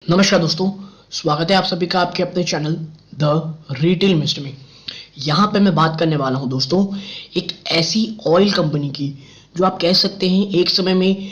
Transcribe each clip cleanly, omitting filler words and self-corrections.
नमस्कार दोस्तों, स्वागत है आप सभी का आपके अपने चैनल द रिटेल मिस्ट में। यहाँ पे मैं बात करने वाला हूँ दोस्तों एक ऐसी ऑयल कंपनी की जो आप कह सकते हैं एक समय में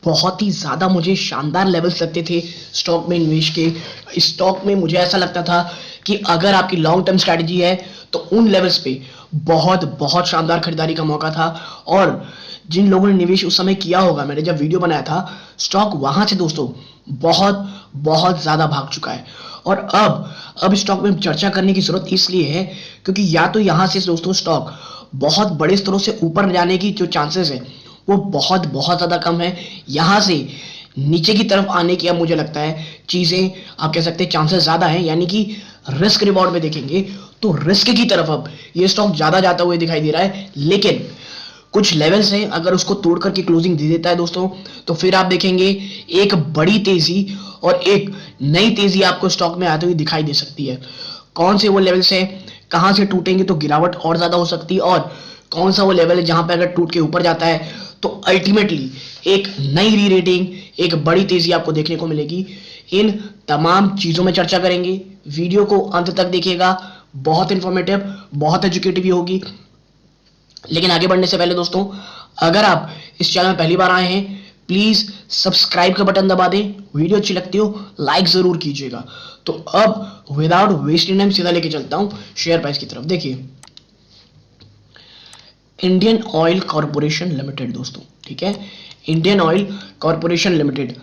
बहुत ही ज़्यादा मुझे शानदार लेवल्स लगते थे स्टॉक में निवेश के। इस स्टॉक में मुझे ऐसा लगता था कि अगर आपकी लॉन्ग टर्म स्ट्रैटेजी है तो उन लेवल्स पे बहुत बहुत शानदार खरीदारी का मौका था। और जिन लोगों ने निवेश उस समय किया होगा, मैंने जब वीडियो बनाया था, स्टॉक वहां से दोस्तों बहुत बहुत ज़्यादा भाग चुका है। और अब स्टॉक में चर्चा करने की ज़रूरत इसलिए है क्योंकि या तो यहाँ से दोस्तों स्टॉक बहुत बड़े स्तरों से ऊपर जाने की जो चांसेस है वो बहुत बहुत ज़्यादा कम है। यहाँ से नीचे की तरफ आने की अब मुझे लगता है चीज़ें आप कह सकते हैं चांसेस ज़्यादा है, यानी कि रिस्क रिवॉर्ड में देखेंगे तो रिस्क की तरफ अब ये स्टॉक ज़्यादा जाता हुआ दिखाई दे रहा है। लेकिन कुछ लेवल्स हैं, अगर उसको तोड़ करके क्लोजिंग दे देता है दोस्तों तो फिर आप देखेंगे एक बड़ी तेजी और एक नई तेजी आपको स्टॉक में आते हुए दिखाई दे सकती है। कौन से वो लेवल्स है, कहां से टूटेंगे तो गिरावट और ज्यादा हो सकती है, और कौन सा वो लेवल है जहां पे अगर टूट के ऊपर जाता है तो अल्टीमेटली एक नई री रेटिंग, एक बड़ी तेजी आपको देखने को मिलेगी। इन तमाम चीजों में चर्चा करेंगे। वीडियो को अंत तक देखिएगा, बहुत इंफॉर्मेटिव, बहुत एजुकेटिव होगी। लेकिन आगे बढ़ने से पहले दोस्तों, अगर आप इस चैनल में पहली बार आए हैं प्लीज सब्सक्राइब का बटन दबा दें। वीडियो अच्छी लगती हो लाइक जरूर कीजिएगा। तो अब विदाउट वेस्टिंग टाइम सीधा लेके चलता हूं शेयर प्राइस की तरफ। देखिए, इंडियन ऑयल कॉरपोरेशन लिमिटेड दोस्तों, ठीक है, इंडियन ऑयल कॉरपोरेशन लिमिटेड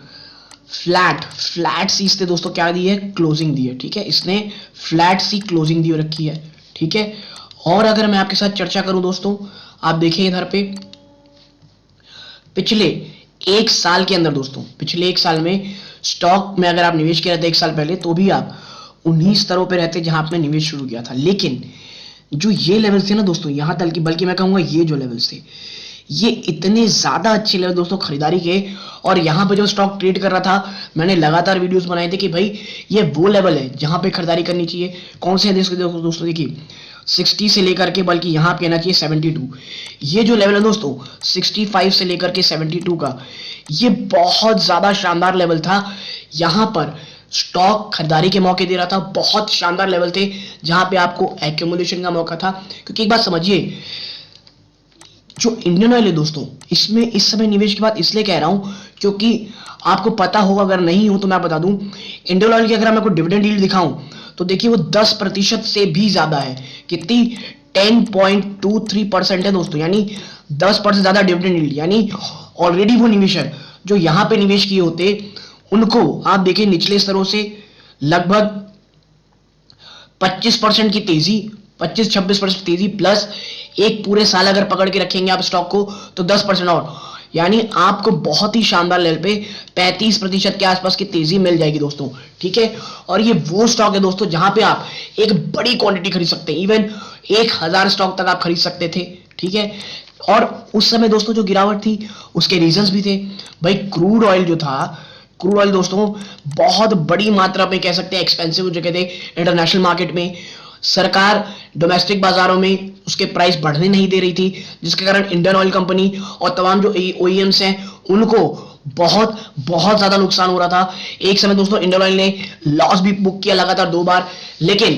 फ्लैट सी इसने दोस्तों क्या दी है, क्लोजिंग दी है। ठीक है, इसने फ्लैट सी क्लोजिंग दी रखी है। ठीक है, और अगर मैं आपके साथ चर्चा करूं दोस्तों, आप देखिए इधर पे पिछले एक साल के अंदर दोस्तों, पिछले एक साल में स्टॉक में अगर आप निवेश किया रहते एक साल पहले तो भी आप उन्हीं स्तरों पे रहते जहां आपने निवेश शुरू किया था। लेकिन जो ये लेवल्स थे ना दोस्तों, यहां तक कि बल्कि मैं कहूंगा ये जो लेवल्स थे ये इतने ज्यादा अच्छे लेवल दोस्तों खरीदारी के। और यहाँ पे जो स्टॉक ट्रेड कर रहा था, मैंने लगातार वीडियोस बनाए थे कि भाई ये वो लेवल है जहां पे खरीदारी करनी चाहिए। कौन से दोस्तों देखिए, 60 से लेकर के, बल्कि यहाँ पे कहना चाहिए 72, ये जो लेवल है दोस्तों 65 से लेकर के 72 का, ये बहुत ज्यादा शानदार लेवल था। यहाँ पर स्टॉक खरीदारी के मौके दे रहा था, बहुत शानदार लेवल थे जहां पे आपको एक्यूमुलेशन का मौका था। क्योंकि एक बात समझिए, जो इंडियन ऑयल है दोस्तों, इसमें इस समय निवेश की बात इसलिए कह रहा हूं क्योंकि आपको पता होगा, अगर नहीं हो तो मैं बता दूं, इंडियन ऑयल की अगर मैं आपको डिविडेंड यील्ड दिखाऊं तो देखिए वो 10% से भी ज्यादा है। कितनी, 10.23% है दोस्तों, यानी 10% ज्यादा डिविडेंड यील्ड। यानी ऑलरेडी वो निवेशक जो यहां पे निवेश किए होते उनको आप देखिए निचले स्तरों से लगभग 25% की तेजी, 25-26% तेजी, प्लस एक पूरे साल अगर पकड़ के रखेंगे आप स्टॉक को तो 10% और, यानी आपको बहुत ही शानदार लेवल पे 35% के आसपास की तेजी मिल जाएगी दोस्तों। ठीक है, और ये वो स्टॉक है दोस्तों जहां पे आप एक बड़ी क्वांटिटी खरीद सकते हैं, इवन 1000 स्टॉक तक आप खरीद सकते थे। ठीक है, और उस समय दोस्तों जो गिरावट थी उसके रीजंस भी थे। भाई क्रूड ऑयल जो था, क्रूड ऑयल दोस्तों बहुत बड़ी मात्रा में कह सकते हैं एक्सपेंसिव हो चुके थे इंटरनेशनल मार्केट में। सरकार डोमेस्टिक बाजारों में उसके प्राइस बढ़ने नहीं दे रही थी, जिसके कारण इंडियन ऑयल कंपनी और तमाम जो ओईएम्स हैं उनको बहुत बहुत ज्यादा नुकसान हो रहा था। एक समय दोस्तों इंडियन ऑयल ने लॉस भी बुक किया लगातार 2 बार, लेकिन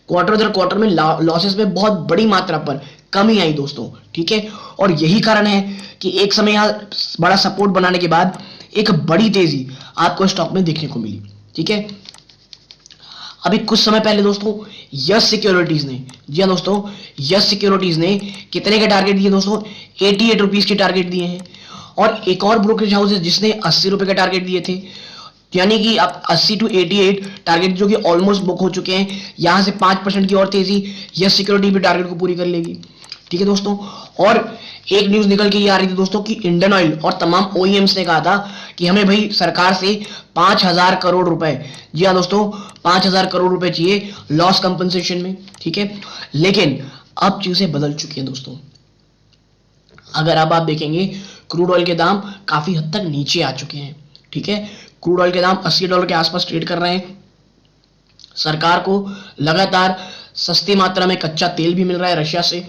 क्वार्टर दर क्वार्टर में लॉसेस में बहुत बड़ी मात्रा पर कमी आई दोस्तों। ठीक है, और यही कारण है कि एक समय यहां बड़ा सपोर्ट बनाने के बाद एक बड़ी तेजी आपको स्टॉक में देखने को मिली। ठीक है, अभी कुछ समय पहले दोस्तों यस सिक्योरिटीज ने, जी हाँ दोस्तों, यस सिक्योरिटीज ने कितने के टारगेट दिए दोस्तों, 88 रुपीज के टारगेट दिए हैं। और एक और ब्रोकरेज हाउस है जिसने 80 रुपए के टारगेट दिए थे, यानी कि आप 80 to 88 टारगेट जो कि ऑलमोस्ट बुक हो चुके हैं। यहां से 5% की और तेजी यस सिक्योरिटी भी टारगेट को पूरी कर लेगी। ठीक है दोस्तों, और एक न्यूज निकल के ये आ रही थी दोस्तों कि इंडियन ऑयल और तमाम ओईएम्स ने कहा था कि हमें भाई सरकार से 5000 करोड़ रुपए, जी हाँ दोस्तों 5000 करोड़ रुपए चाहिए लॉस कंपनसेशन में। ठीक है, लेकिन अब चीजें बदल चुकी हैं दोस्तों। अगर अब आप देखेंगे क्रूड ऑयल के दाम काफी हद तक नीचे आ चुके हैं। ठीक है, क्रूड ऑयल के दाम $80 के आसपास ट्रेड कर रहे हैं। सरकार को लगातार सस्ती मात्रा में कच्चा तेल भी मिल रहा है रशिया से,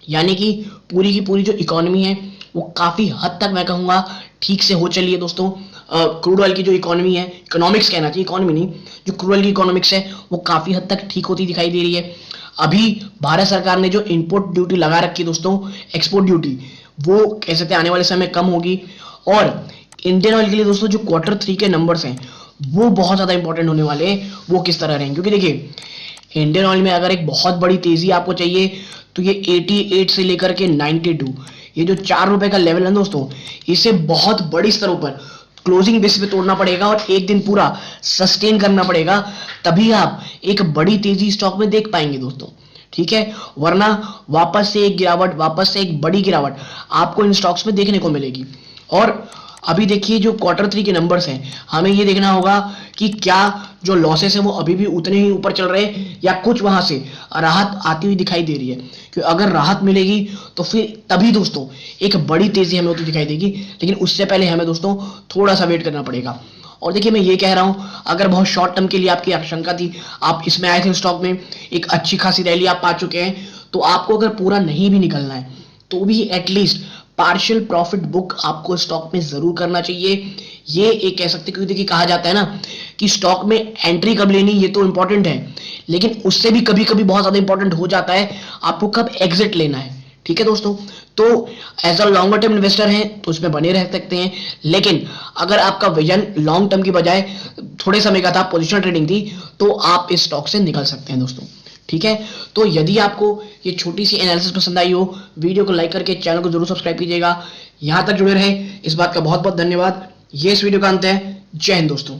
यानी कि पूरी की पूरी जो इकोनॉमी है वो काफी हद तक मैं कहूंगा ठीक से हो चली है दोस्तों। क्रूड ऑयल की जो इकोनॉमी है, इकोनॉमिक्स कहना चाहिए, इकोनॉमी नहीं, जो क्रूड ऑयल की इकोनॉमिक्स है वो काफी हद तक ठीक होती दिखाई दे रही है। अभी भारत सरकार ने जो इंपोर्ट ड्यूटी लगा रखी है दोस्तों, एक्सपोर्ट ड्यूटी, वो कैसे आने वाले समय में कम होगी। और इंडियन ऑयल के लिए दोस्तों जो Q3 के नंबर्स हैं वो बहुत ज्यादा इंपॉर्टेंट होने वाले हैं, वो किस तरह रहेंगे, क्योंकि देखिए इंडियन ऑयल में अगर एक बहुत बड़ी तेजी आपको चाहिए तो ये 88 से लेकर के 92, ये जो ₹4 का लेवल है दोस्तों, इसे बहुत बड़ी स्तरों पर क्लोजिंग बेस पे तोड़ना पड़ेगा और एक दिन पूरा सस्टेन करना पड़ेगा, तभी आप एक बड़ी तेजी स्टॉक में देख पाएंगे दोस्तों। ठीक है, वरना वापस से एक गिरावट, वापस से एक बड़ी गिरावट आपको इन स्टॉक्स में देखने को मिलेगी। और अभी देखिए जो Q3 के नंबर्स हैं, हमें ये देखना होगा कि क्या जो लॉसेस है वो अभी भी उतने ही ऊपर चल रहे हैं या कुछ वहां से राहत आती हुई दिखाई दे रही है। क्योंकि अगर राहत मिलेगी तो फिर तभी दोस्तों एक बड़ी तेजी हमें होती दिखाई देगी, लेकिन उससे पहले हमें दोस्तों थोड़ा सा वेट करना पड़ेगा। और देखिए मैं ये कह रहा हूं, अगर बहुत शॉर्ट टर्म के लिए आपकी आशंका थी, आप इसमें आए थे स्टॉक में, एक अच्छी खासी रैली आप पा चुके हैं, तो आपको अगर पूरा नहीं भी निकलना है तो भी एटलीस्ट पार्शियल प्रॉफिट बुक आपको स्टॉक में जरूर करना चाहिए। ये एक कह सकते, क्योंकि देखिए कहा जाता है ना कि स्टॉक में एंट्री कब लेनी, ये तो इंपॉर्टेंट है, लेकिन उससे भी कभी कभी बहुत ज्यादा इंपॉर्टेंट हो जाता है आपको कब एग्जिट लेना है। ठीक है दोस्तों, तो as a longer term investor हैं तो उसमें बने रह सकते हैं, लेकिन अगर आपका विजन लॉन्ग टर्म की बजाय थोड़े समय का था, पोजिशनल ट्रेडिंग थी, तो आप इस स्टॉक से निकल सकते हैं दोस्तों। ठीक है, तो यदि आपको ये छोटी सी एनालिसिस पसंद आई हो, वीडियो को लाइक करके चैनल को जरूर सब्सक्राइब कीजिएगा। यहां तक जुड़े रहे इस बात का बहुत बहुत धन्यवाद। ये इस वीडियो का अंत है। जय हिंद दोस्तों।